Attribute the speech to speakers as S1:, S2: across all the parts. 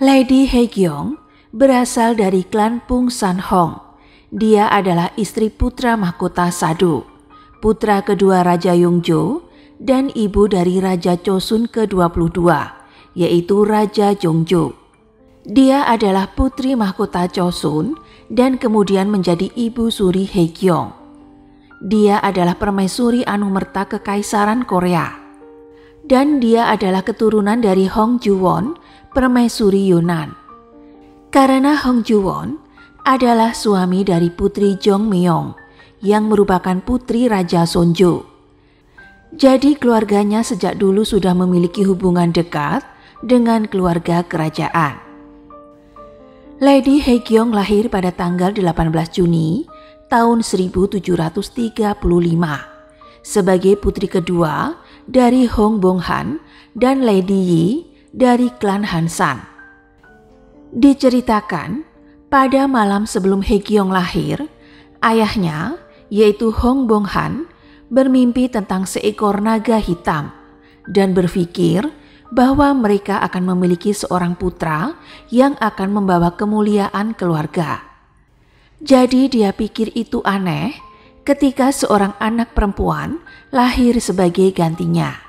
S1: Lady Haegyong berasal dari klan Pung San Hong. Dia adalah istri putra mahkota Sado, putra kedua Raja Yongjo, dan ibu dari Raja Chosun ke-22, yaitu Raja Jongjo. Dia adalah putri mahkota Chosun dan kemudian menjadi ibu suri Haegyong. Dia adalah permaisuri Anumerta Kekaisaran Korea. Dan dia adalah keturunan dari Hong Ju-won, permaisuri Yunan. Karena Hong Ju-won adalah suami dari putri Jong Myeong yang merupakan putri Raja Sonjo. Jadi keluarganya sejak dulu sudah memiliki hubungan dekat dengan keluarga kerajaan. Lady Haegyong lahir pada tanggal 18 Juni tahun 1735 sebagai putri kedua dari Hong Bong-han dan Lady Yi dari klan Hansan. Diceritakan, pada malam sebelum Haegyong lahir, ayahnya, yaitu Hong Bong-han, bermimpi tentang seekor naga hitam dan berpikir bahwa mereka akan memiliki seorang putra yang akan membawa kemuliaan keluarga. Jadi dia pikir itu aneh ketika seorang anak perempuan lahir sebagai gantinya.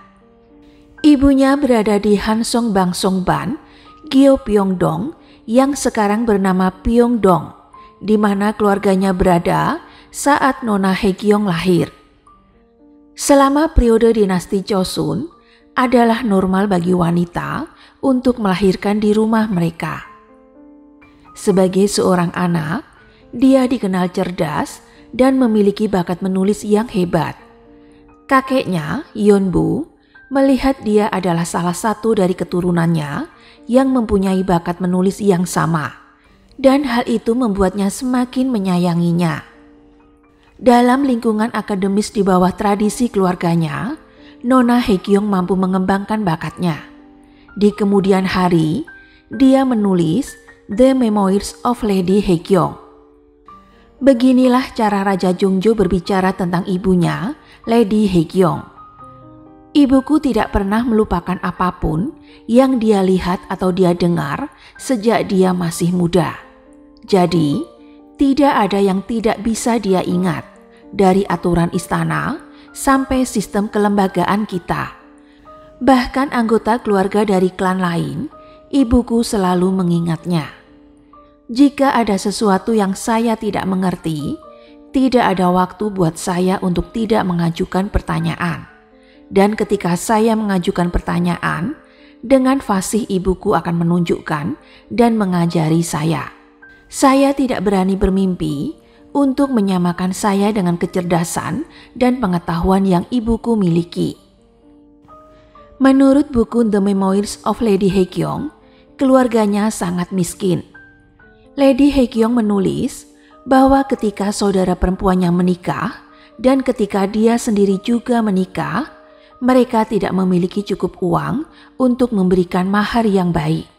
S1: Ibunya berada di Hansong Bangsongban, Gyeopyeongdong, yang sekarang bernama Pyeongdong, di mana keluarganya berada saat Nona Haegyong lahir. Selama periode dinasti Chosun, adalah normal bagi wanita untuk melahirkan di rumah mereka. Sebagai seorang anak, dia dikenal cerdas dan memiliki bakat menulis yang hebat. Kakeknya, Yeonbu, melihat dia adalah salah satu dari keturunannya yang mempunyai bakat menulis yang sama, dan hal itu membuatnya semakin menyayanginya. Dalam lingkungan akademis di bawah tradisi keluarganya, Nona Haegyong mampu mengembangkan bakatnya. Di kemudian hari, dia menulis The Memoirs of Lady Haegyong. Beginilah cara Raja Jongjo berbicara tentang ibunya, Lady Haegyong. Ibuku tidak pernah melupakan apapun yang dia lihat atau dia dengar sejak dia masih muda. Jadi, tidak ada yang tidak bisa dia ingat, dari aturan istana sampai sistem kelembagaan kita. Bahkan anggota keluarga dari klan lain, ibuku selalu mengingatnya. Jika ada sesuatu yang saya tidak mengerti, tidak ada waktu buat saya untuk tidak mengajukan pertanyaan. Dan ketika saya mengajukan pertanyaan, dengan fasih ibuku akan menunjukkan dan mengajari saya. Saya tidak berani bermimpi untuk menyamakan saya dengan kecerdasan dan pengetahuan yang ibuku miliki. Menurut buku The Memoirs of Lady Haegyong, keluarganya sangat miskin. Lady Haegyong menulis bahwa ketika saudara perempuannya menikah dan ketika dia sendiri juga menikah, mereka tidak memiliki cukup uang untuk memberikan mahar yang baik.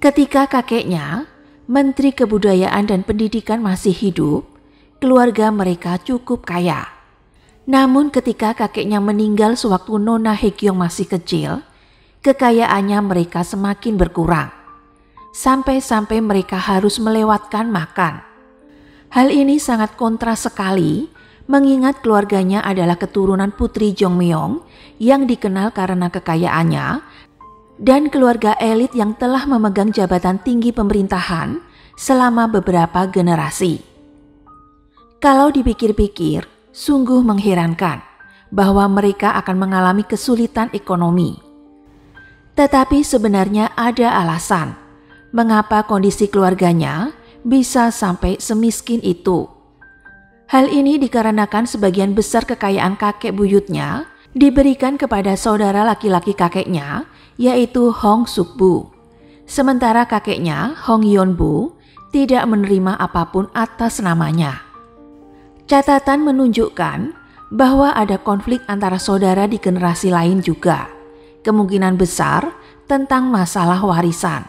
S1: Ketika kakeknya, Menteri Kebudayaan dan Pendidikan masih hidup, keluarga mereka cukup kaya. Namun ketika kakeknya meninggal sewaktu Nona Haegyong masih kecil, kekayaannya mereka semakin berkurang. Sampai-sampai mereka harus melewatkan makan. Hal ini sangat kontras sekali, mengingat keluarganya adalah keturunan putri Jong Myeong yang dikenal karena kekayaannya dan keluarga elit yang telah memegang jabatan tinggi pemerintahan selama beberapa generasi. Kalau dipikir-pikir, sungguh mengherankan bahwa mereka akan mengalami kesulitan ekonomi. Tetapi sebenarnya ada alasan mengapa kondisi keluarganya bisa sampai semiskin itu. Hal ini dikarenakan sebagian besar kekayaan kakek buyutnya diberikan kepada saudara laki-laki kakeknya, yaitu Hong Suk-bu. Sementara kakeknya, Hong Yeon-bu, tidak menerima apapun atas namanya. Catatan menunjukkan bahwa ada konflik antara saudara di generasi lain juga, kemungkinan besar tentang masalah warisan.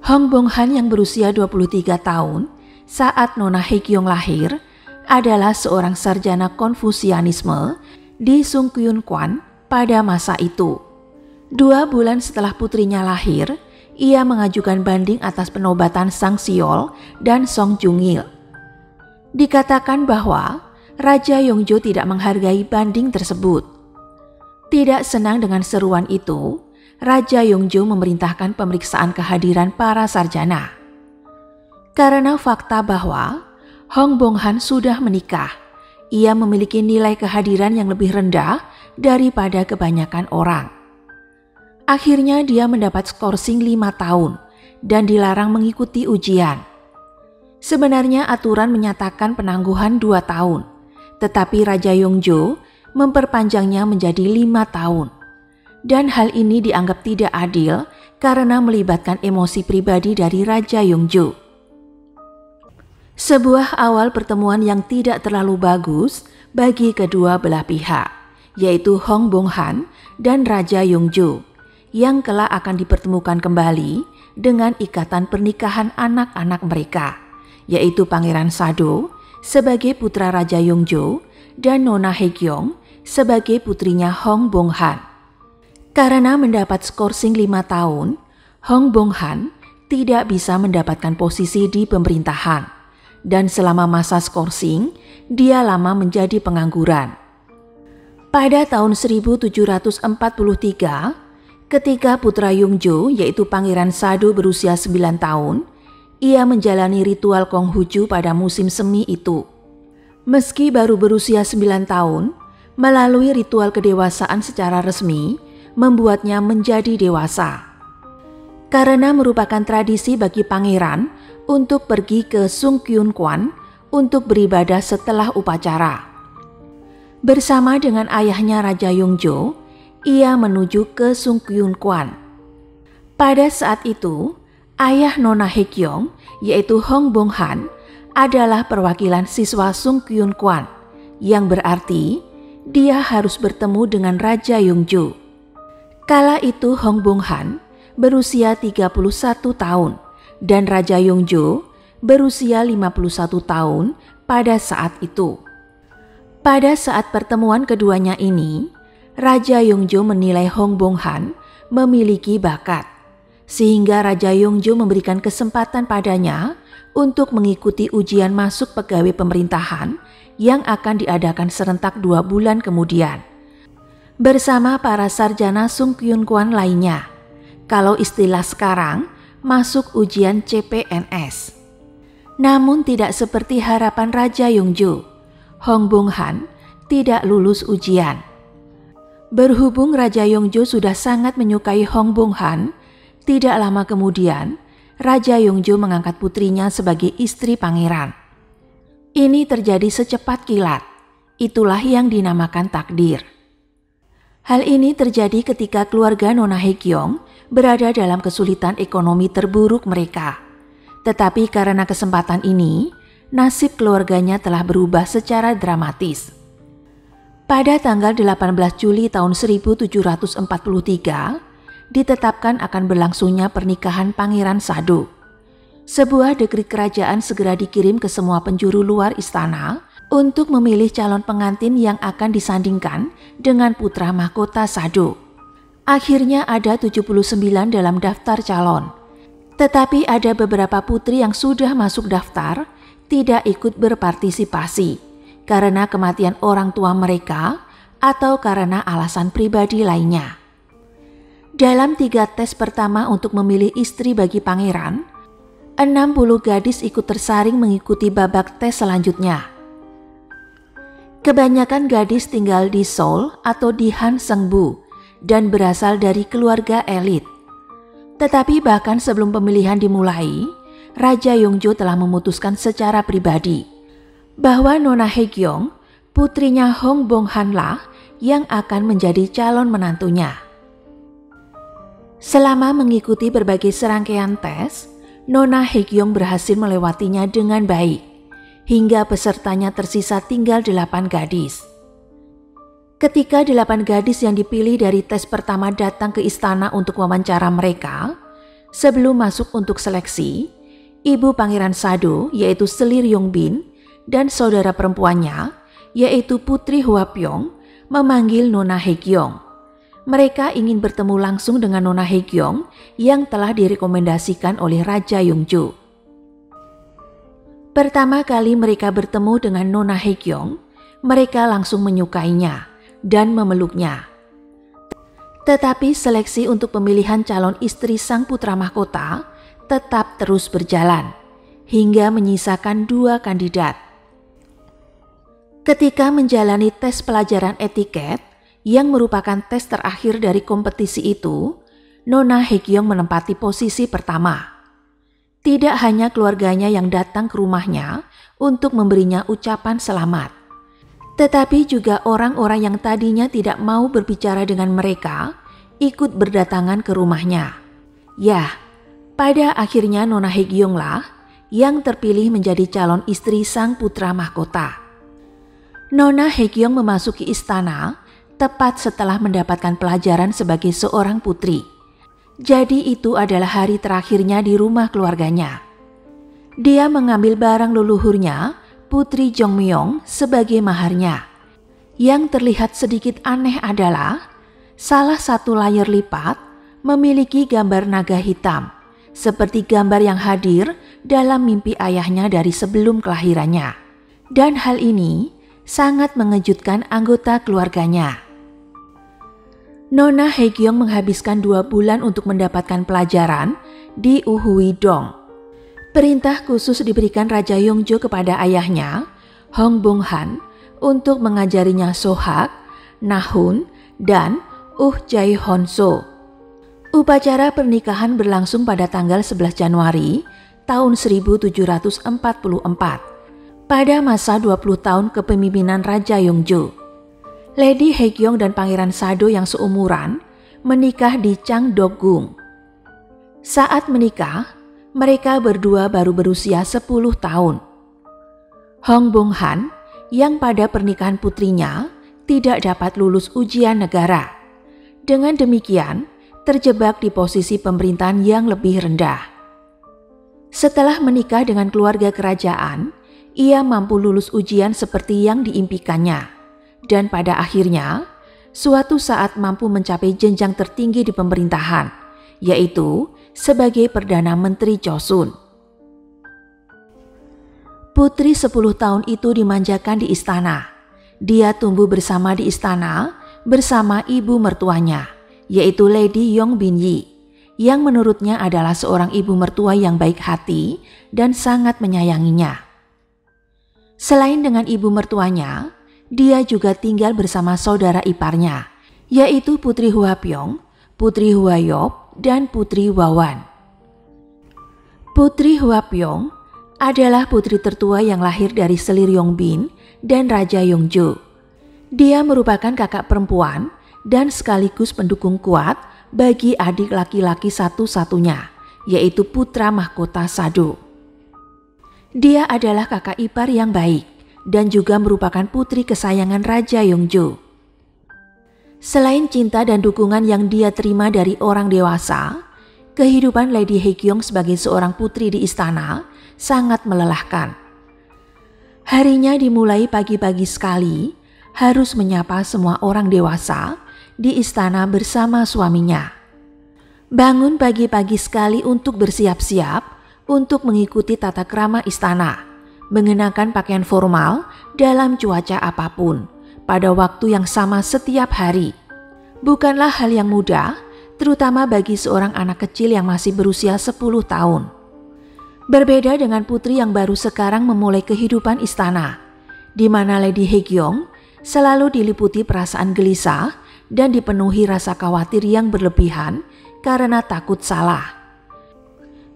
S1: Hong Bong-han yang berusia 23 tahun saat Nona Haegyong lahir adalah seorang sarjana Konfusianisme di Sungkyunkwan pada masa itu. 2 bulan setelah putrinya lahir, ia mengajukan banding atas penobatan Sang Siol dan Song Jungil. Dikatakan bahwa Raja Yongjo tidak menghargai banding tersebut. Tidak senang dengan seruan itu, Raja Yongjo memerintahkan pemeriksaan kehadiran para sarjana. Karena fakta bahwa Hong Bonghan sudah menikah, ia memiliki nilai kehadiran yang lebih rendah daripada kebanyakan orang. Akhirnya dia mendapat skorsing 5 tahun dan dilarang mengikuti ujian. Sebenarnya aturan menyatakan penangguhan 2 tahun, tetapi Raja Yongjo memperpanjangnya menjadi 5 tahun. Dan hal ini dianggap tidak adil karena melibatkan emosi pribadi dari Raja Yongjo. Sebuah awal pertemuan yang tidak terlalu bagus bagi kedua belah pihak, yaitu Hong Bonghan dan Raja Yongjo, yang kelak akan dipertemukan kembali dengan ikatan pernikahan anak-anak mereka, yaitu Pangeran Sado sebagai putra Raja Yongjo dan Nona Haekyong sebagai putrinya Hong Bonghan. Karena mendapat skorsing 5 tahun, Hong Bonghan tidak bisa mendapatkan posisi di pemerintahan, dan selama masa skorsing, dia lama menjadi pengangguran. Pada tahun 1743, ketika putra Yongjo yaitu Pangeran Sado berusia 9 tahun, ia menjalani ritual Konghucu pada musim semi itu. Meski baru berusia 9 tahun, melalui ritual kedewasaan secara resmi, membuatnya menjadi dewasa. Karena merupakan tradisi bagi pangeran untuk pergi ke Sung Kyun Kwan untuk beribadah setelah upacara. Bersama dengan ayahnya Raja Yongjo, ia menuju ke Sung Kyun Kwan. Pada saat itu, ayah Nona Haekyong, yaitu Hong Bonghan, adalah perwakilan siswa Sung Kyun Kwan, yang berarti dia harus bertemu dengan Raja Yongjo. Kala itu Hong Bonghan berusia 31 tahun dan Raja Yongjo berusia 51 tahun pada saat itu. Pada saat pertemuan keduanya ini, Raja Yongjo menilai Hong Bonghan memiliki bakat, sehingga Raja Yongjo memberikan kesempatan padanya untuk mengikuti ujian masuk pegawai pemerintahan yang akan diadakan serentak 2 bulan kemudian, bersama para sarjana Sung Kyun Kwan lainnya, kalau istilah sekarang masuk ujian CPNS. Namun tidak seperti harapan Raja Yongjo, Hong Bonghan tidak lulus ujian. Berhubung Raja Yongjo sudah sangat menyukai Hong Bonghan, tidak lama kemudian Raja Yongjo mengangkat putrinya sebagai istri pangeran. Ini terjadi secepat kilat, itulah yang dinamakan takdir. Hal ini terjadi ketika keluarga Nona Haekyong berada dalam kesulitan ekonomi terburuk mereka. Tetapi karena kesempatan ini, nasib keluarganya telah berubah secara dramatis. Pada tanggal 18 Juli tahun 1743, ditetapkan akan berlangsungnya pernikahan Pangeran Sado. Sebuah dekrit kerajaan segera dikirim ke semua penjuru luar istana untuk memilih calon pengantin yang akan disandingkan dengan putra mahkota Sado. Akhirnya ada 79 dalam daftar calon. Tetapi ada beberapa putri yang sudah masuk daftar tidak ikut berpartisipasi karena kematian orang tua mereka atau karena alasan pribadi lainnya. Dalam 3 tes pertama untuk memilih istri bagi pangeran, 60 gadis ikut tersaring mengikuti babak tes selanjutnya. Kebanyakan gadis tinggal di Seoul atau di Hansengbu dan berasal dari keluarga elit. Tetapi bahkan sebelum pemilihan dimulai, Raja Yongjo telah memutuskan secara pribadi bahwa Nona Haekyong, putrinya Hong Bonghan lah yang akan menjadi calon menantunya. Selama mengikuti berbagai serangkaian tes, Nona Haekyong berhasil melewatinya dengan baik, hingga pesertanya tersisa tinggal 8 gadis. Ketika 8 gadis yang dipilih dari tes pertama datang ke istana untuk wawancara mereka, sebelum masuk untuk seleksi, ibu Pangeran Sado yaitu Selir Yongbin dan saudara perempuannya yaitu Putri Hwapyong memanggil Nona Haekyong. Mereka ingin bertemu langsung dengan Nona Haegyong yang telah direkomendasikan oleh Raja Yongjo. Pertama kali mereka bertemu dengan Nona Haegyong, mereka langsung menyukainya dan memeluknya. Tetapi seleksi untuk pemilihan calon istri sang putra mahkota tetap terus berjalan, hingga menyisakan 2 kandidat. Ketika menjalani tes pelajaran etiket, yang merupakan tes terakhir dari kompetisi itu, Nona Haegyong menempati posisi pertama. Tidak hanya keluarganya yang datang ke rumahnya untuk memberinya ucapan selamat, tetapi juga orang-orang yang tadinya tidak mau berbicara dengan mereka ikut berdatangan ke rumahnya. Ya, pada akhirnya Nona Haegyong lah yang terpilih menjadi calon istri sang putra mahkota. Nona Haegyong memasuki istana tepat setelah mendapatkan pelajaran sebagai seorang putri. Jadi itu adalah hari terakhirnya di rumah keluarganya. Dia mengambil barang leluhurnya, Putri Jongmyeong, sebagai maharnya. Yang terlihat sedikit aneh adalah salah satu layar lipat memiliki gambar naga hitam, seperti gambar yang hadir dalam mimpi ayahnya dari sebelum kelahirannya. Dan hal ini sangat mengejutkan anggota keluarganya. Nona Haegyong menghabiskan 2 bulan untuk mendapatkan pelajaran di Uhuidong. Perintah khusus diberikan Raja Yongjo kepada ayahnya, Hong Bong-han, untuk mengajarinya Sohak, Nahun, dan Jae-honso. Upacara pernikahan berlangsung pada tanggal 11 Januari tahun 1744, pada masa 20 tahun kepemimpinan Raja Yongjo. Lady Haegyong dan Pangeran Sado yang seumuran menikah di Changdeokgung. Saat menikah, mereka berdua baru berusia 10 tahun. Hong Bong-han yang pada pernikahan putrinya tidak dapat lulus ujian negara. Dengan demikian, terjebak di posisi pemerintahan yang lebih rendah. Setelah menikah dengan keluarga kerajaan, ia mampu lulus ujian seperti yang diimpikannya. Dan pada akhirnya, suatu saat mampu mencapai jenjang tertinggi di pemerintahan, yaitu sebagai Perdana Menteri Joseon. Putri 10 tahun itu dimanjakan di istana. Dia tumbuh bersama di istana bersama ibu mertuanya, yaitu Lady Yong Bin-yi, yang menurutnya adalah seorang ibu mertua yang baik hati dan sangat menyayanginya. Selain dengan ibu mertuanya, dia juga tinggal bersama saudara iparnya, yaitu Putri Hwapyong, Putri Hwayop, dan Putri Wawan. Putri Hwapyong adalah putri tertua yang lahir dari selir Yongbin dan Raja Yongjo. Dia merupakan kakak perempuan dan sekaligus pendukung kuat bagi adik laki-laki satu-satunya, yaitu putra mahkota Sado. Dia adalah kakak ipar yang baik dan juga merupakan putri kesayangan Raja Yongjo. Selain cinta dan dukungan yang dia terima dari orang dewasa, kehidupan Lady Haegyong sebagai seorang putri di istana sangat melelahkan. Harinya dimulai pagi-pagi sekali, harus menyapa semua orang dewasa di istana bersama suaminya. Bangun pagi-pagi sekali untuk bersiap-siap untuk mengikuti tata krama istana, mengenakan pakaian formal dalam cuaca apapun, pada waktu yang sama setiap hari. Bukanlah hal yang mudah, terutama bagi seorang anak kecil yang masih berusia 10 tahun. Berbeda dengan putri yang baru sekarang memulai kehidupan istana, di mana Lady Haegyong selalu diliputi perasaan gelisah dan dipenuhi rasa khawatir yang berlebihan karena takut salah.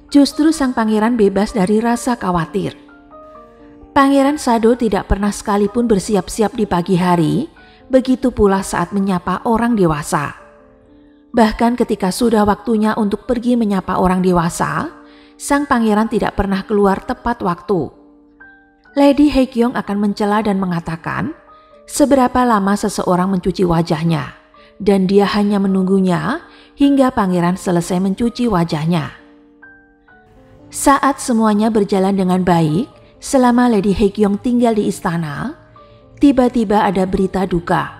S1: Justru sang pangeran bebas dari rasa khawatir. Pangeran Sado tidak pernah sekalipun bersiap-siap di pagi hari, begitu pula saat menyapa orang dewasa. Bahkan ketika sudah waktunya untuk pergi menyapa orang dewasa, sang pangeran tidak pernah keluar tepat waktu. Lady Haegyong akan mencela dan mengatakan seberapa lama seseorang mencuci wajahnya, dan dia hanya menunggunya hingga pangeran selesai mencuci wajahnya. Saat semuanya berjalan dengan baik, selama Lady Haegyong tinggal di istana, tiba-tiba ada berita duka.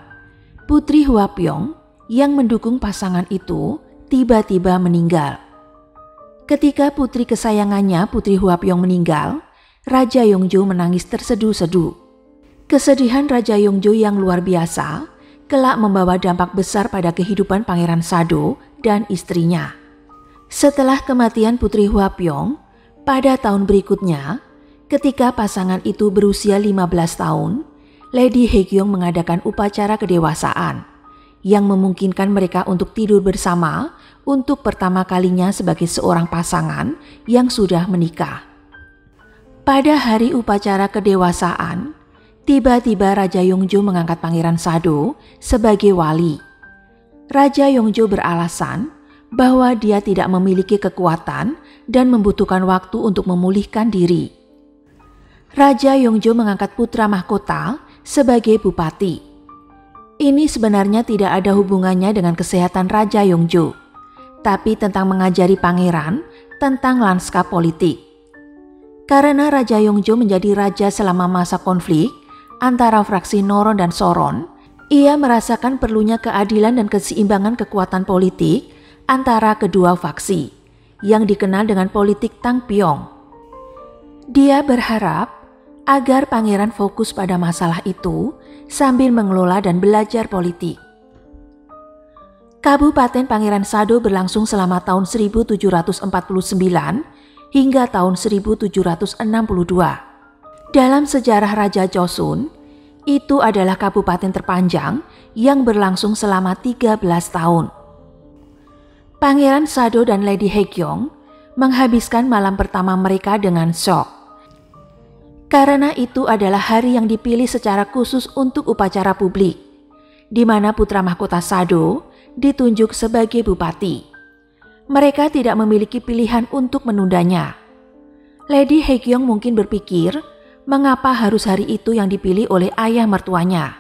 S1: Putri Hwapyong yang mendukung pasangan itu tiba-tiba meninggal. Ketika putri kesayangannya Putri Huapyong meninggal, Raja Yongjo menangis terseduh-seduh. Kesedihan Raja Yongjo yang luar biasa kelak membawa dampak besar pada kehidupan Pangeran Sado dan istrinya. Setelah kematian Putri Huapyong, pada tahun berikutnya, ketika pasangan itu berusia 15 tahun, Lady Haekyong mengadakan upacara kedewasaan yang memungkinkan mereka untuk tidur bersama untuk pertama kalinya sebagai seorang pasangan yang sudah menikah. Pada hari upacara kedewasaan, tiba-tiba Raja Yongjo mengangkat Pangeran Sado sebagai wali. Raja Yongjo beralasan bahwa dia tidak memiliki kekuatan dan membutuhkan waktu untuk memulihkan diri. Raja Yongjo mengangkat putra mahkota sebagai bupati. Ini sebenarnya tidak ada hubungannya dengan kesehatan Raja Yongjo, tapi tentang mengajari pangeran tentang lanskap politik. Karena Raja Yongjo menjadi raja selama masa konflik antara fraksi Noron dan Soron, ia merasakan perlunya keadilan dan keseimbangan kekuatan politik antara kedua faksi yang dikenal dengan politik Tangpyeong. Dia berharap agar pangeran fokus pada masalah itu sambil mengelola dan belajar politik. Kabupaten Pangeran Sado berlangsung selama tahun 1749 hingga tahun 1762. Dalam sejarah Raja Joseon, itu adalah kabupaten terpanjang yang berlangsung selama 13 tahun. Pangeran Sado dan Lady Haekyong menghabiskan malam pertama mereka dengan syok. Karena itu adalah hari yang dipilih secara khusus untuk upacara publik, di mana putra mahkota Sado ditunjuk sebagai bupati. Mereka tidak memiliki pilihan untuk menundanya. Lady Haekyong mungkin berpikir, mengapa harus hari itu yang dipilih oleh ayah mertuanya,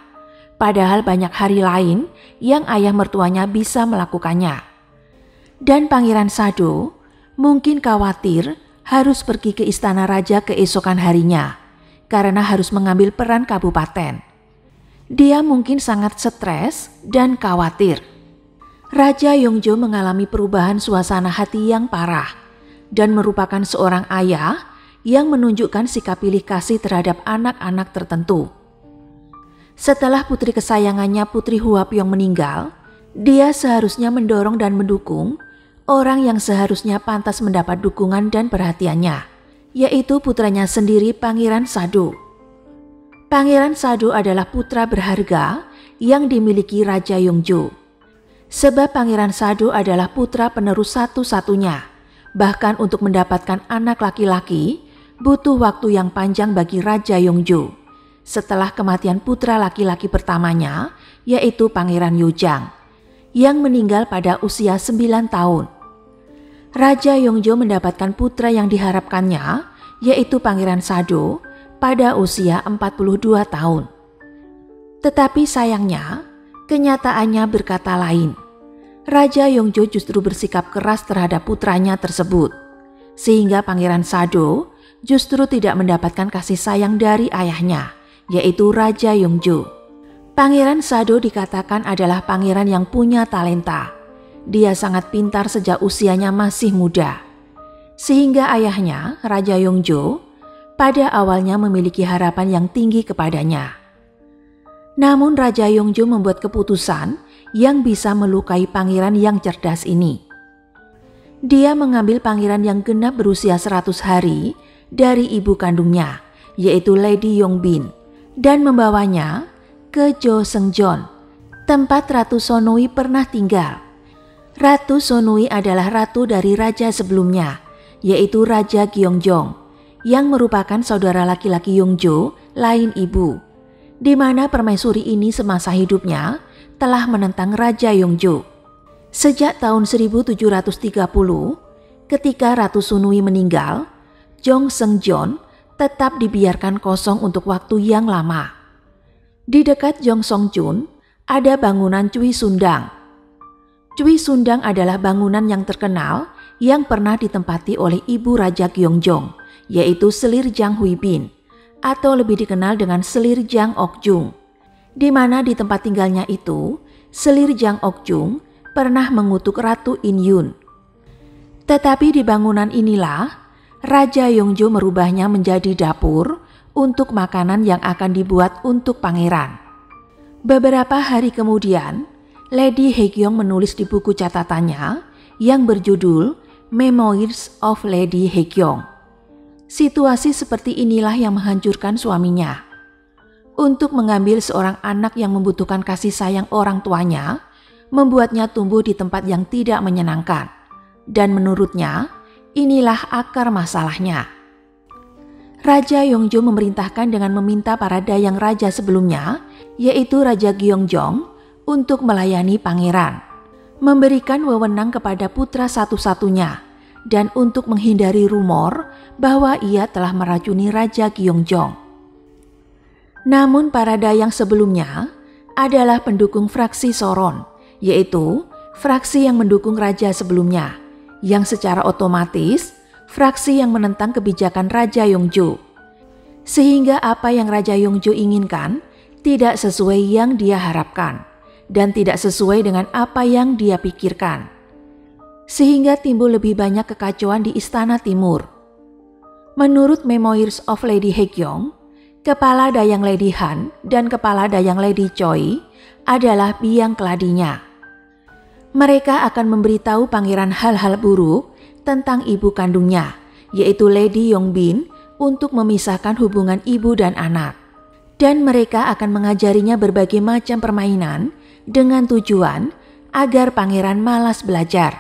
S1: padahal banyak hari lain yang ayah mertuanya bisa melakukannya. Dan Pangeran Sado mungkin khawatir harus pergi ke istana raja keesokan harinya karena harus mengambil peran kabupaten. Dia mungkin sangat stres dan khawatir. Raja Yongjo mengalami perubahan suasana hati yang parah dan merupakan seorang ayah yang menunjukkan sikap pilih kasih terhadap anak-anak tertentu. Setelah putri kesayangannya Putri Huapyong meninggal, dia seharusnya mendorong dan mendukung orang yang seharusnya pantas mendapat dukungan dan perhatiannya, yaitu putranya sendiri Pangeran Sado. Pangeran Sado adalah putra berharga yang dimiliki Raja Yongjo. Sebab Pangeran Sado adalah putra penerus satu-satunya, bahkan untuk mendapatkan anak laki-laki butuh waktu yang panjang bagi Raja Yongjo. Setelah kematian putra laki-laki pertamanya, yaitu Pangeran Yojang, yang meninggal pada usia 9 tahun. Raja Yongjo mendapatkan putra yang diharapkannya, yaitu Pangeran Sado, pada usia 42 tahun. Tetapi sayangnya, kenyataannya berkata lain. Raja Yongjo justru bersikap keras terhadap putranya tersebut, sehingga Pangeran Sado justru tidak mendapatkan kasih sayang dari ayahnya, yaitu Raja Yongjo. Pangeran Sado dikatakan adalah pangeran yang punya talenta. Dia sangat pintar sejak usianya masih muda, sehingga ayahnya, Raja Yongjo, pada awalnya memiliki harapan yang tinggi kepadanya. Namun Raja Yongjo membuat keputusan yang bisa melukai pangeran yang cerdas ini. Dia mengambil pangeran yang genap berusia 100 hari dari ibu kandungnya, yaitu Lady Yongbin, dan membawanya ke Joseon, tempat Ratu Sonoi pernah tinggal. Ratu Sonoi adalah ratu dari raja sebelumnya, yaitu Raja Gyeongjong, yang merupakan saudara laki-laki Yongjo lain ibu, di mana permaisuri ini semasa hidupnya telah menentang Raja Yongjo. Sejak tahun 1730, ketika Ratu Sonoi meninggal, Joseon tetap dibiarkan kosong untuk waktu yang lama. Di dekat Joseon ada bangunan Cui Sundang. Cui Sundang adalah bangunan yang terkenal yang pernah ditempati oleh ibu Raja Gyeongjong, yaitu Selir Jang Huibin, atau lebih dikenal dengan Selir Jang Okjung, di mana di tempat tinggalnya itu selir Jang Ok-jung pernah mengutuk Ratu In Yun. Tetapi di bangunan inilah Raja Yongjo merubahnya menjadi dapur untuk makanan yang akan dibuat untuk pangeran. Beberapa hari kemudian, Lady Haekyong menulis di buku catatannya yang berjudul Memoirs of Lady Haekyong. Situasi seperti inilah yang menghancurkan suaminya. Untuk mengambil seorang anak yang membutuhkan kasih sayang orang tuanya, membuatnya tumbuh di tempat yang tidak menyenangkan. Dan menurutnya, inilah akar masalahnya. Raja Yongjo memerintahkan dengan meminta para dayang raja sebelumnya, yaitu Raja Gyeongjong, untuk melayani pangeran, memberikan wewenang kepada putra satu-satunya, dan untuk menghindari rumor bahwa ia telah meracuni Raja Gyeongjong. Namun para dayang sebelumnya adalah pendukung fraksi Soron, yaitu fraksi yang mendukung raja sebelumnya, yang secara otomatis fraksi yang menentang kebijakan Raja Yongjo. Sehingga apa yang Raja Yongjo inginkan tidak sesuai yang dia harapkan dan tidak sesuai dengan apa yang dia pikirkan. Sehingga timbul lebih banyak kekacauan di Istana Timur. Menurut Memoirs of Lady Haekyong, kepala dayang Lady Han dan kepala dayang Lady Choi adalah biang keladinya. Mereka akan memberitahu pangeran hal-hal buruk tentang ibu kandungnya, yaitu Lady Yongbin, untuk memisahkan hubungan ibu dan anak. Dan mereka akan mengajarinya berbagai macam permainan dengan tujuan agar pangeran malas belajar.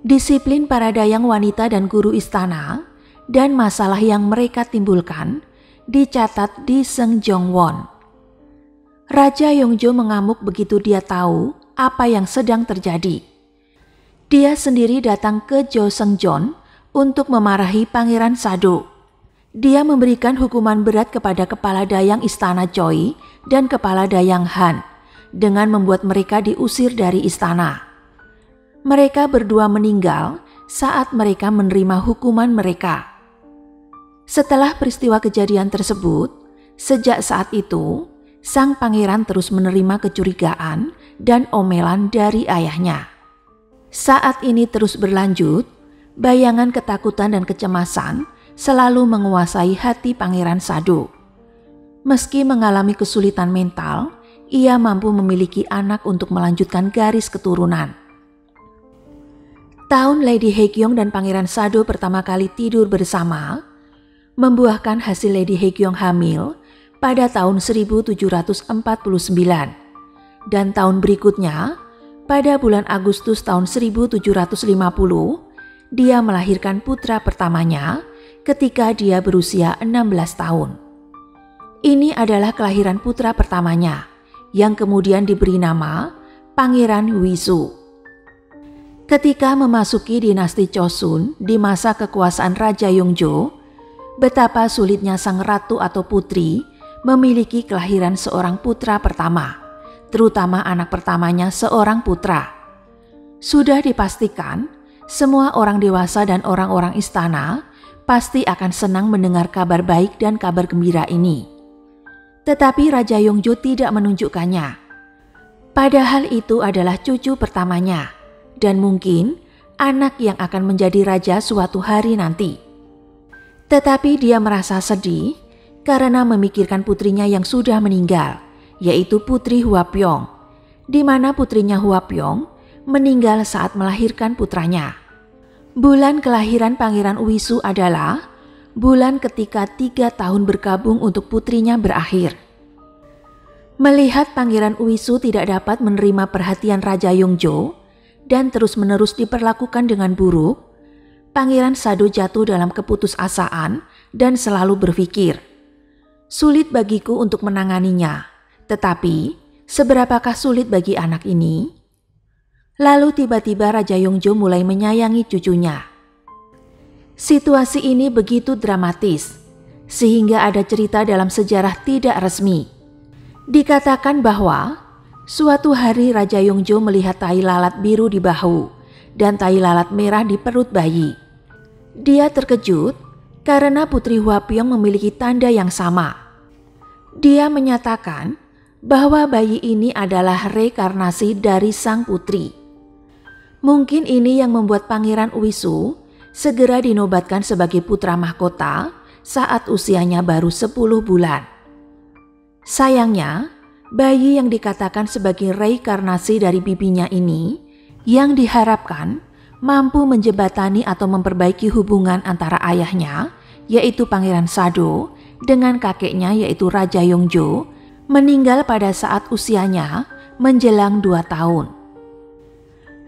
S1: Disiplin para dayang wanita dan guru istana dan masalah yang mereka timbulkan dicatat di Seongjongwon. Raja Yongjo mengamuk begitu dia tahu apa yang sedang terjadi. Dia sendiri datang ke Joseongjong untuk memarahi Pangeran Sado. Dia memberikan hukuman berat kepada kepala dayang istana Choi dan kepala dayang Han dengan membuat mereka diusir dari istana. Mereka berdua meninggal saat mereka menerima hukuman mereka. Setelah peristiwa kejadian tersebut, sejak saat itu, sang pangeran terus menerima kecurigaan dan omelan dari ayahnya. Saat ini terus berlanjut, bayangan ketakutan dan kecemasan selalu menguasai hati Pangeran Sado. Meski mengalami kesulitan mental, ia mampu memiliki anak untuk melanjutkan garis keturunan. Tahun Lady Haekyong dan Pangeran Sado pertama kali tidur bersama membuahkan hasil Lady Haekyong hamil pada tahun 1749, dan tahun berikutnya, pada bulan Agustus tahun 1750, dia melahirkan putra pertamanya ketika dia berusia 16 tahun. Ini adalah kelahiran putra pertamanya, yang kemudian diberi nama Pangeran Wisu. Ketika memasuki dinasti Chosun di masa kekuasaan Raja Yongjo, betapa sulitnya sang ratu atau putri memiliki kelahiran seorang putra pertama, terutama anak pertamanya seorang putra. Sudah dipastikan, semua orang dewasa dan orang-orang istana pasti akan senang mendengar kabar baik dan kabar gembira ini. Tetapi Raja Yongjo tidak menunjukkannya. Padahal itu adalah cucu pertamanya, dan mungkin anak yang akan menjadi raja suatu hari nanti. Tetapi dia merasa sedih karena memikirkan putrinya yang sudah meninggal, yaitu Putri Hwapyong, di mana putrinya Hwapyong meninggal saat melahirkan putranya. Bulan kelahiran Pangeran Wisu adalah bulan ketika 3 tahun berkabung untuk putrinya berakhir. Melihat Pangeran Wisu tidak dapat menerima perhatian Raja Yongjo dan terus-menerus diperlakukan dengan buruk, Pangeran Sado jatuh dalam keputusasaan dan selalu berpikir, sulit bagiku untuk menanganinya, tetapi seberapakah sulit bagi anak ini? Lalu tiba-tiba Raja Yongjo mulai menyayangi cucunya. Situasi ini begitu dramatis, sehingga ada cerita dalam sejarah tidak resmi. Dikatakan bahwa suatu hari Raja Yongjo melihat tai lalat biru di bahu dan tai lalat merah di perut bayi. Dia terkejut karena Putri Hwapyong memiliki tanda yang sama. Dia menyatakan bahwa bayi ini adalah reinkarnasi dari sang putri. Mungkin ini yang membuat Pangeran Uisu segera dinobatkan sebagai putra mahkota saat usianya baru 10 bulan. Sayangnya, bayi yang dikatakan sebagai reinkarnasi dari bibinya ini yang diharapkan mampu menjembatani atau memperbaiki hubungan antara ayahnya, yaitu Pangeran Sado, dengan kakeknya yaitu Raja Yongjo, meninggal pada saat usianya menjelang 2 tahun.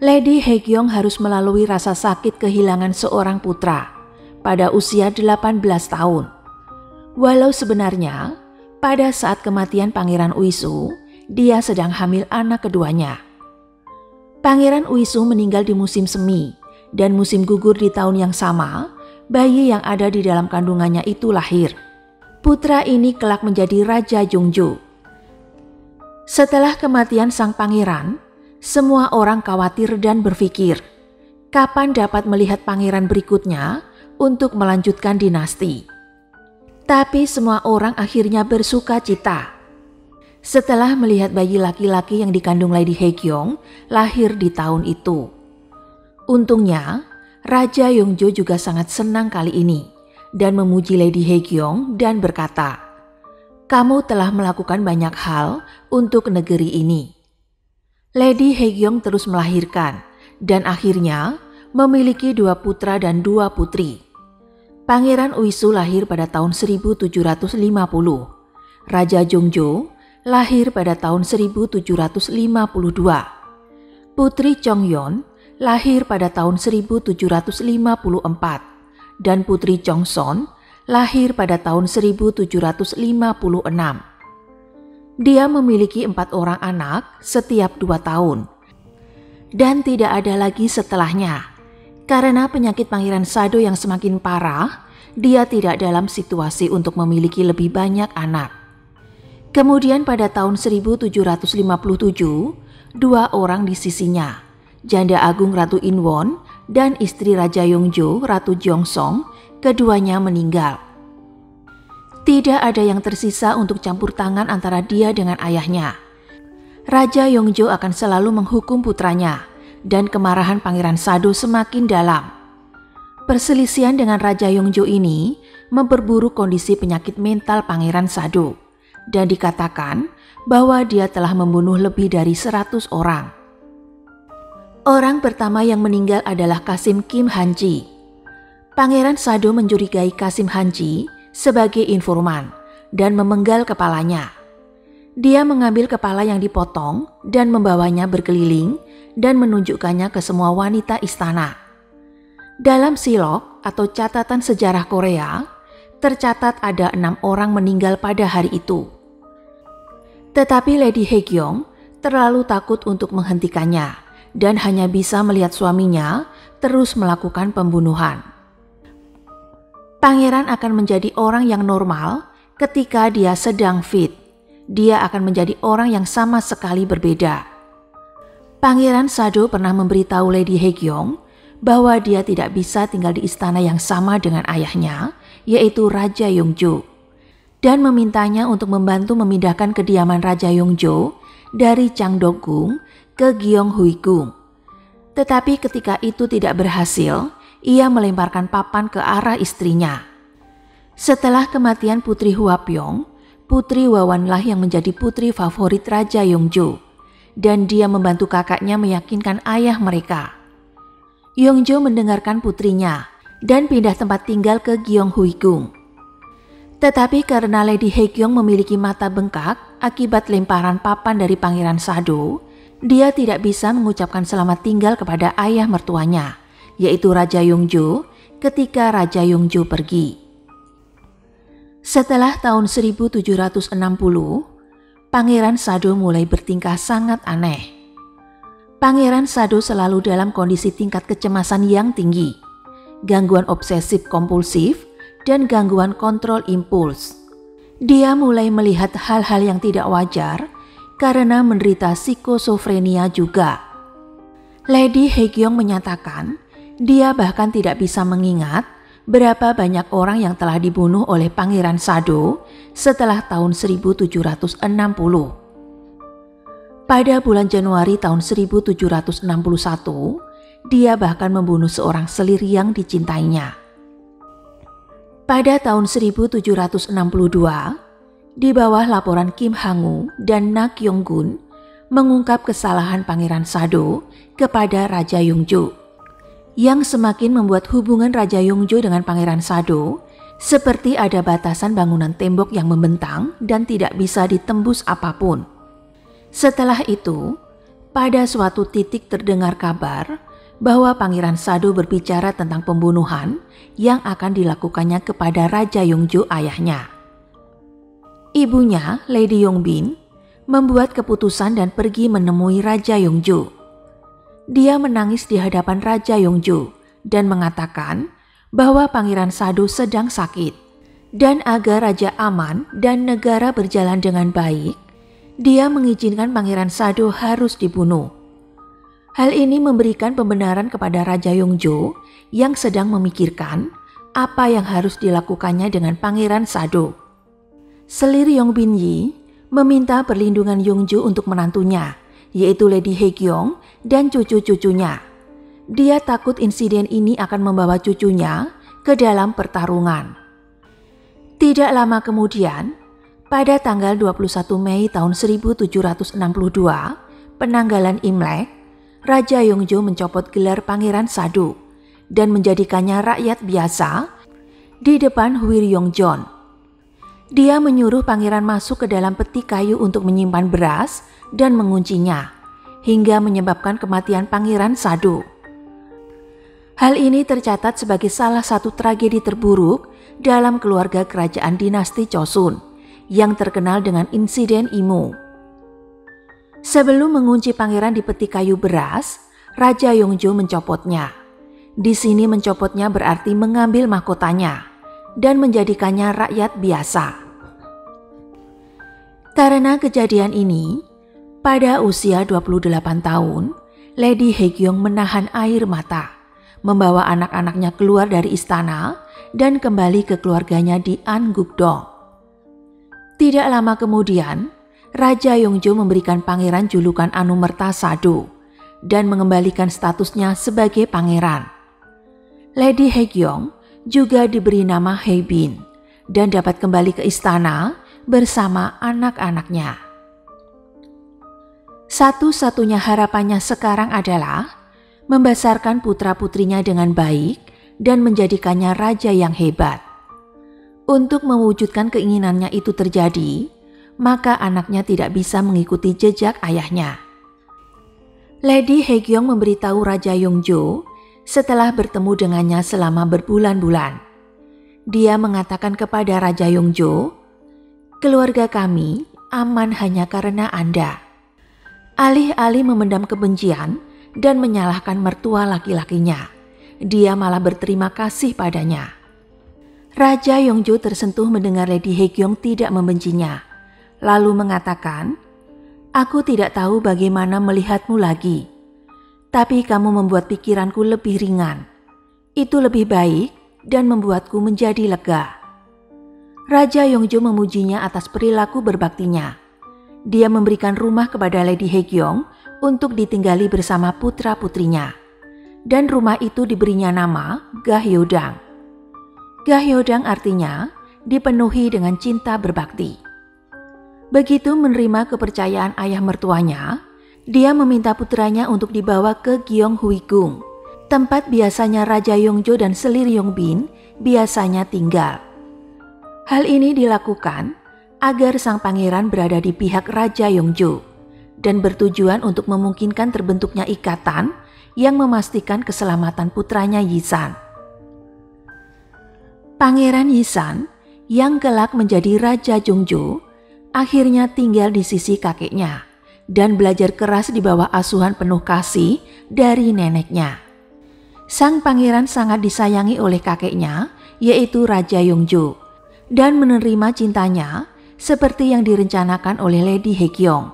S1: Lady Haegyong harus melalui rasa sakit kehilangan seorang putra pada usia 18 tahun. Walau sebenarnya pada saat kematian Pangeran Uisu, dia sedang hamil anak keduanya. Pangeran Uisu meninggal di musim semi dan musim gugur di tahun yang sama, bayi yang ada di dalam kandungannya itu lahir. Putra ini kelak menjadi Raja Yongjo. Setelah kematian sang pangeran, semua orang khawatir dan berpikir, kapan dapat melihat pangeran berikutnya untuk melanjutkan dinasti. Tapi semua orang akhirnya bersuka cita setelah melihat bayi laki-laki yang dikandung Lady Haegyong lahir di tahun itu. Untungnya, Raja Yongjo juga sangat senang kali ini dan memuji Lady Haegyong dan berkata, "Kamu telah melakukan banyak hal untuk negeri ini." Lady Haegyong terus melahirkan dan akhirnya memiliki 2 putra dan 2 putri. Pangeran Uisu lahir pada tahun 1750. Raja Yongjo lahir pada tahun 1752. Putri Chongyeon lahir pada tahun 1754 dan Putri Chongson lahir pada tahun 1756. Dia memiliki 4 orang anak setiap 2 tahun. Dan tidak ada lagi setelahnya. Karena penyakit Pangeran Sado yang semakin parah, dia tidak dalam situasi untuk memiliki lebih banyak anak. Kemudian pada tahun 1757, 2 orang di sisinya, Janda Agung Ratu Inwon dan istri Raja Yongjo, Ratu Jeongsong, keduanya meninggal. Tidak ada yang tersisa untuk campur tangan antara dia dengan ayahnya. Raja Yongjo akan selalu menghukum putranya dan kemarahan Pangeran Sado semakin dalam. Perselisihan dengan Raja Yongjo ini memperburuk kondisi penyakit mental Pangeran Sado dan dikatakan bahwa dia telah membunuh lebih dari 100 orang. Orang pertama yang meninggal adalah Kasim Kim Hanji. Pangeran Sado mencurigai Kasim Hanji sebagai informan dan memenggal kepalanya. Dia mengambil kepala yang dipotong dan membawanya berkeliling dan menunjukkannya ke semua wanita istana. Dalam silok atau catatan sejarah Korea, tercatat ada 6 orang meninggal pada hari itu. Tetapi Lady Haegyong terlalu takut untuk menghentikannya dan hanya bisa melihat suaminya terus melakukan pembunuhan. Pangeran akan menjadi orang yang normal ketika dia sedang fit. Dia akan menjadi orang yang sama sekali berbeda. Pangeran Sado pernah memberitahu Lady Haegyong bahwa dia tidak bisa tinggal di istana yang sama dengan ayahnya, yaitu Raja Yongjo, dan memintanya untuk membantu memindahkan kediaman Raja Yongjo dari Changdeokgung ke Gyeonghuigung. Tetapi ketika itu tidak berhasil, ia melemparkan papan ke arah istrinya. Setelah kematian Putri Hwapyong, Putri Wawanlah yang menjadi putri favorit Raja Yongjo, dan dia membantu kakaknya meyakinkan ayah mereka. Yongjo mendengarkan putrinya dan pindah tempat tinggal ke Gyeonghuigung. Tetapi karena Lady Haegyong memiliki mata bengkak akibat lemparan papan dari Pangeran Sado, dia tidak bisa mengucapkan selamat tinggal kepada ayah mertuanya, yaitu Raja Yongjo, ketika Raja Yongjo pergi. Setelah tahun 1760, Pangeran Sado mulai bertingkah sangat aneh. Pangeran Sado selalu dalam kondisi tingkat kecemasan yang tinggi, gangguan obsesif kompulsif, dan gangguan kontrol impuls. Dia mulai melihat hal-hal yang tidak wajar karena menderita psikosofrenia juga. Lady Haegyong menyatakan dia bahkan tidak bisa mengingat berapa banyak orang yang telah dibunuh oleh Pangeran Sado setelah tahun 1760. Pada bulan Januari tahun 1761, dia bahkan membunuh seorang selir yang dicintainya. Pada tahun 1762, di bawah laporan Kim Hangu dan Na Kyung-gun mengungkap kesalahan Pangeran Sado kepada Raja Yongjo, yang semakin membuat hubungan Raja Yongjo dengan Pangeran Sado seperti ada batasan bangunan tembok yang membentang dan tidak bisa ditembus apapun. Setelah itu, pada suatu titik terdengar kabar bahwa Pangeran Sado berbicara tentang pembunuhan yang akan dilakukannya kepada Raja Yongjo ayahnya. Ibunya, Lady Yongbin, membuat keputusan dan pergi menemui Raja Yongjo. Dia menangis di hadapan Raja Yongjo dan mengatakan bahwa Pangeran Sado sedang sakit, dan agar raja aman dan negara berjalan dengan baik, dia mengizinkan Pangeran Sado harus dibunuh. Hal ini memberikan pembenaran kepada Raja Yongjo yang sedang memikirkan apa yang harus dilakukannya dengan Pangeran Sado. Selir Yongbin Yi meminta perlindungan Yongjo untuk menantunya, yaitu Lady Haekyong dan cucu-cucunya. Dia takut insiden ini akan membawa cucunya ke dalam pertarungan. Tidak lama kemudian, pada tanggal 21 Mei tahun 1762, penanggalan Imlek, Raja Yongjo mencopot gelar Pangeran Sado dan menjadikannya rakyat biasa di depan Hwiryongjon. Dia menyuruh pangeran masuk ke dalam peti kayu untuk menyimpan beras dan menguncinya, hingga menyebabkan kematian Pangeran Sado. Hal ini tercatat sebagai salah satu tragedi terburuk dalam keluarga kerajaan dinasti Chosun yang terkenal dengan insiden Imo. Sebelum mengunci pangeran di peti kayu beras, Raja Yongjo mencopotnya. Di sini mencopotnya berarti mengambil mahkotanya dan menjadikannya rakyat biasa. Karena kejadian ini, pada usia 28 tahun, Lady Haekyong menahan air mata, membawa anak-anaknya keluar dari istana dan kembali ke keluarganya di Angukdo. Tidak lama kemudian, Raja Yongjo memberikan pangeran julukan Anumerta Sado dan mengembalikan statusnya sebagai pangeran. Lady Haekyong juga diberi nama Haebin dan dapat kembali ke istana bersama anak-anaknya. Satu-satunya harapannya sekarang adalah membesarkan putra-putrinya dengan baik dan menjadikannya raja yang hebat. Untuk mewujudkan keinginannya itu terjadi, maka anaknya tidak bisa mengikuti jejak ayahnya. Lady Haekyong memberitahu Raja Yongjo setelah bertemu dengannya selama berbulan-bulan. Dia mengatakan kepada Raja Yongjo, "Keluarga kami aman hanya karena Anda." Alih-alih memendam kebencian dan menyalahkan mertua laki-lakinya, dia malah berterima kasih padanya. Raja Yongjo tersentuh mendengar Lady Haekyong tidak membencinya, lalu mengatakan, "Aku tidak tahu bagaimana melihatmu lagi, tapi kamu membuat pikiranku lebih ringan. Itu lebih baik dan membuatku menjadi lega." Raja Yongjo memujinya atas perilaku berbaktinya. Dia memberikan rumah kepada Lady Haekyong untuk ditinggali bersama putra-putrinya, dan rumah itu diberinya nama Gahyeodang. Gahyeodang artinya dipenuhi dengan cinta berbakti. Begitu menerima kepercayaan ayah mertuanya, dia meminta putranya untuk dibawa ke Gyeonghuigung, tempat biasanya Raja Yongjo dan Selir Yongbin biasanya tinggal. Hal ini dilakukan agar sang pangeran berada di pihak Raja Yongjo dan bertujuan untuk memungkinkan terbentuknya ikatan yang memastikan keselamatan putranya Yisan. Pangeran Yisan yang kelak menjadi Raja Jongjo akhirnya tinggal di sisi kakeknya dan belajar keras di bawah asuhan penuh kasih dari neneknya. Sang pangeran sangat disayangi oleh kakeknya, yaitu Raja Yongjo, dan menerima cintanya seperti yang direncanakan oleh Lady Haekyong.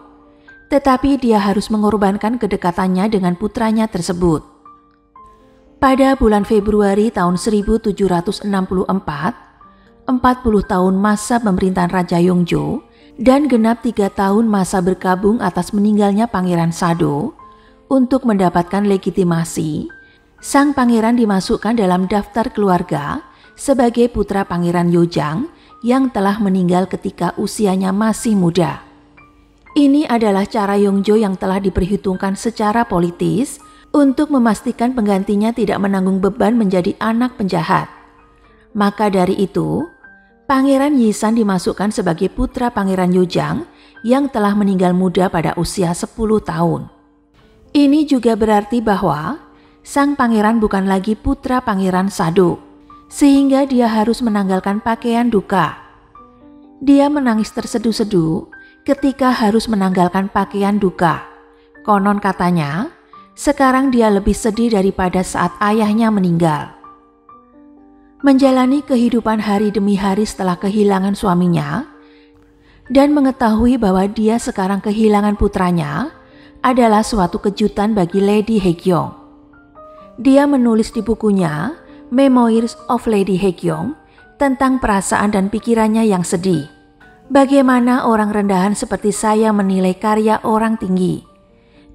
S1: Tetapi dia harus mengorbankan kedekatannya dengan putranya tersebut. Pada bulan Februari tahun 1764, 40 tahun masa pemerintahan Raja Yongjo Dan genap 3 tahun masa berkabung atas meninggalnya Pangeran Sado. Untuk mendapatkan legitimasi, sang pangeran dimasukkan dalam daftar keluarga sebagai putra Pangeran Yojang yang telah meninggal ketika usianya masih muda. Ini adalah cara Yongjo yang telah diperhitungkan secara politis untuk memastikan penggantinya tidak menanggung beban menjadi anak penjahat. Maka dari itu, Pangeran Yisan dimasukkan sebagai putra Pangeran Yojang yang telah meninggal muda pada usia 10 tahun. Ini juga berarti bahwa sang pangeran bukan lagi putra Pangeran Sado, sehingga dia harus menanggalkan pakaian duka. Dia menangis terseduh-seduh ketika harus menanggalkan pakaian duka. Konon katanya, sekarang dia lebih sedih daripada saat ayahnya meninggal. Menjalani kehidupan hari demi hari setelah kehilangan suaminya dan mengetahui bahwa dia sekarang kehilangan putranya adalah suatu kejutan bagi Lady Haekyong. Dia menulis di bukunya Memoirs of Lady Haekyong tentang perasaan dan pikirannya yang sedih. Bagaimana orang rendahan seperti saya menilai karya orang tinggi.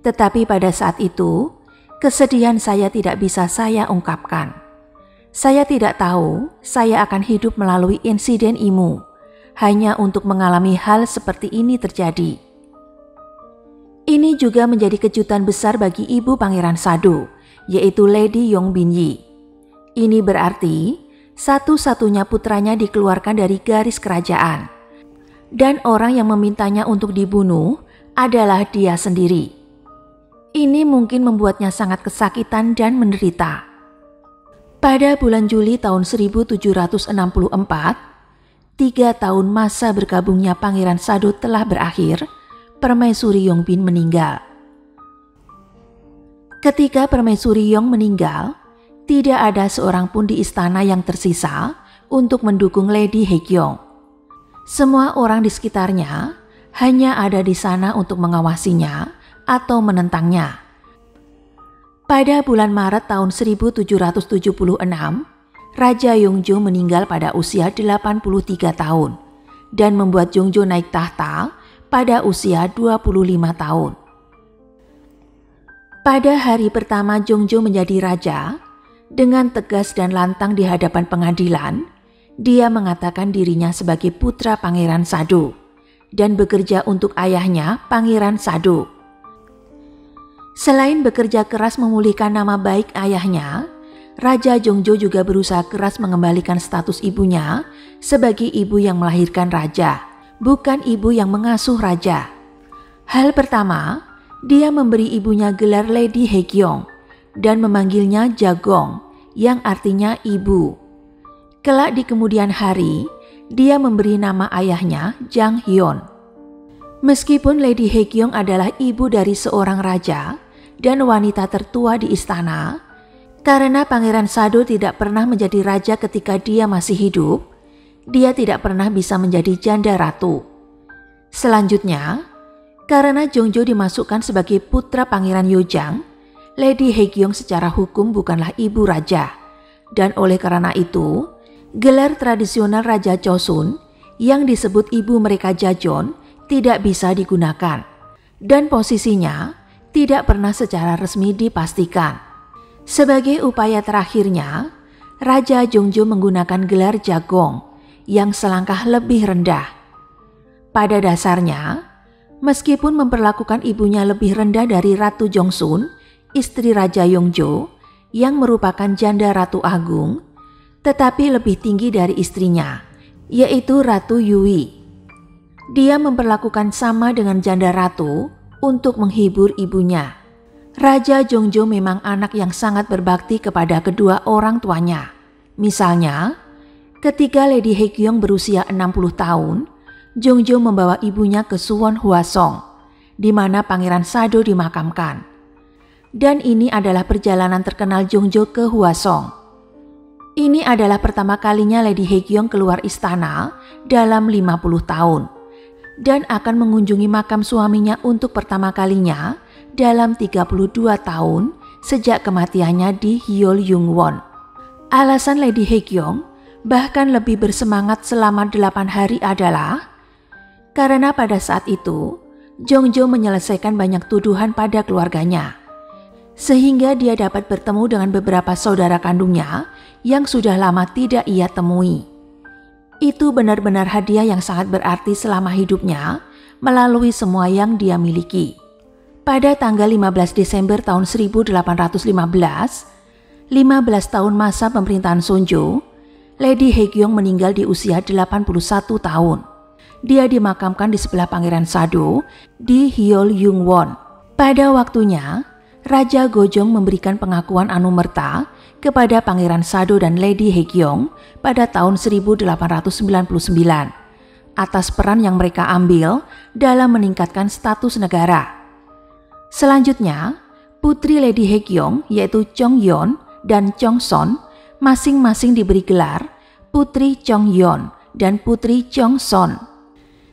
S1: Tetapi pada saat itu, kesedihan saya tidak bisa saya ungkapkan. Saya tidak tahu saya akan hidup melalui insiden Imu, hanya untuk mengalami hal seperti ini terjadi. Ini juga menjadi kejutan besar bagi ibu Pangeran Sado, yaitu Lady Yong Bin-yi. Ini berarti satu-satunya putranya dikeluarkan dari garis kerajaan. Dan orang yang memintanya untuk dibunuh adalah dia sendiri. Ini mungkin membuatnya sangat kesakitan dan menderita. Pada bulan Juli tahun 1764, 3 tahun masa bergabungnya Pangeran Sado telah berakhir. Permaisuri Yongbin meninggal. Ketika Permaisuri Yong meninggal, tidak ada seorang pun di istana yang tersisa untuk mendukung Lady Haekyong. Semua orang di sekitarnya hanya ada di sana untuk mengawasinya atau menentangnya. Pada bulan Maret tahun 1776, Raja Yongjo meninggal pada usia 83 tahun dan membuat Yongjo naik tahta pada usia 25 tahun. Pada hari pertama Yongjo menjadi raja, dengan tegas dan lantang di hadapan pengadilan, dia mengatakan dirinya sebagai putra Pangeran Sado dan bekerja untuk ayahnya Pangeran Sado. Selain bekerja keras memulihkan nama baik ayahnya, Raja Yongjo juga berusaha keras mengembalikan status ibunya sebagai ibu yang melahirkan raja, bukan ibu yang mengasuh raja. Hal pertama, dia memberi ibunya gelar Lady Haekyong dan memanggilnya Jagong, yang artinya ibu. Kelak di kemudian hari, dia memberi nama ayahnya Jang Hyun. Meskipun Lady Haekyong adalah ibu dari seorang raja dan wanita tertua di istana, karena Pangeran Sado tidak pernah menjadi raja ketika dia masih hidup, dia tidak pernah bisa menjadi janda ratu. Selanjutnya, karena Yongjo dimasukkan sebagai putra Pangeran Yojang, Lady Haekyong secara hukum bukanlah ibu raja, dan oleh karena itu, gelar tradisional Raja Chosun yang disebut ibu mereka Jajon tidak bisa digunakan, dan posisinya tidak pernah secara resmi dipastikan. Sebagai upaya terakhirnya, Raja Yongjo menggunakan gelar Jagong yang selangkah lebih rendah. Pada dasarnya, meskipun memperlakukan ibunya lebih rendah dari Ratu Jongsun, istri Raja Yongjo, yang merupakan janda Ratu Agung, tetapi lebih tinggi dari istrinya, yaitu Ratu Yui. Dia memperlakukan sama dengan janda ratu untuk menghibur ibunya. Raja Yongjo memang anak yang sangat berbakti kepada kedua orang tuanya. Misalnya, ketika Lady Haekyong berusia 60 tahun, Yongjo membawa ibunya ke Suwon Hwasong, di mana Pangeran Sado dimakamkan. Dan ini adalah perjalanan terkenal Yongjo ke Hwasong. Ini adalah pertama kalinya Lady Haekyong keluar istana dalam 50 tahun. Dan akan mengunjungi makam suaminya untuk pertama kalinya dalam 32 tahun sejak kematiannya di Hyeolyungwon. Alasan Lady Haekyong bahkan lebih bersemangat selama 8 hari adalah Karena pada saat itu, Jongjo menyelesaikan banyak tuduhan pada keluarganya, sehingga dia dapat bertemu dengan beberapa saudara kandungnya yang sudah lama tidak ia temui. Itu benar-benar hadiah yang sangat berarti selama hidupnya melalui semua yang dia miliki. Pada tanggal 15 Desember tahun 1815, 15 tahun masa pemerintahan Sonjo, Lady Haegyong meninggal di usia 81 tahun. Dia dimakamkan di sebelah Pangeran Sado di Hyeollyungwon. Pada waktunya, Raja Gojong memberikan pengakuan anumerta kepada Pangeran Sado dan Lady Haegyong pada tahun 1899 atas peran yang mereka ambil dalam meningkatkan status negara. Selanjutnya, putri Lady Haegyong yaitu Chongyeon dan Chongson masing-masing diberi gelar Putri Chongyeon dan Putri Chongson.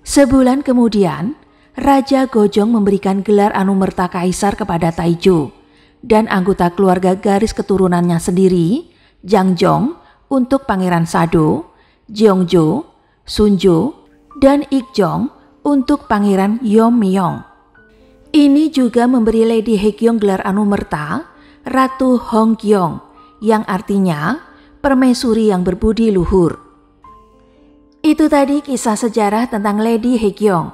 S1: Sebulan kemudian, Raja Gojong memberikan gelar anumerta kaisar kepada Taiju dan anggota keluarga garis keturunannya sendiri, Jangjong untuk Pangeran Sado, Jeongjo, Sunjo, dan Ikjong untuk Pangeran Yeommyeong. Ini juga memberi Lady Haegyong gelar anumerta Ratu Honggyong yang artinya permaisuri yang berbudi luhur. Itu tadi kisah sejarah tentang Lady Haegyong.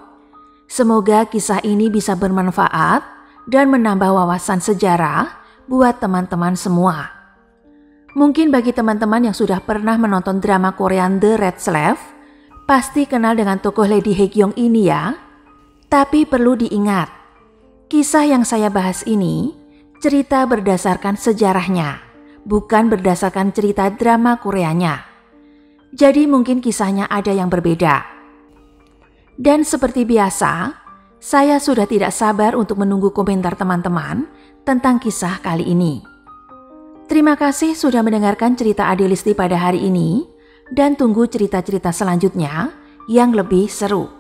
S1: Semoga kisah ini bisa bermanfaat dan menambah wawasan sejarah buat teman-teman semua. Mungkin bagi teman-teman yang sudah pernah menonton drama Korea The Red Slave, pasti kenal dengan tokoh Lady Haegyong ini ya. Tapi perlu diingat, kisah yang saya bahas ini cerita berdasarkan sejarahnya, bukan berdasarkan cerita drama Koreanya. Jadi mungkin kisahnya ada yang berbeda. Dan seperti biasa, saya sudah tidak sabar untuk menunggu komentar teman-teman tentang kisah kali ini. Terima kasih sudah mendengarkan cerita Ade Listi pada hari ini dan tunggu cerita-cerita selanjutnya yang lebih seru.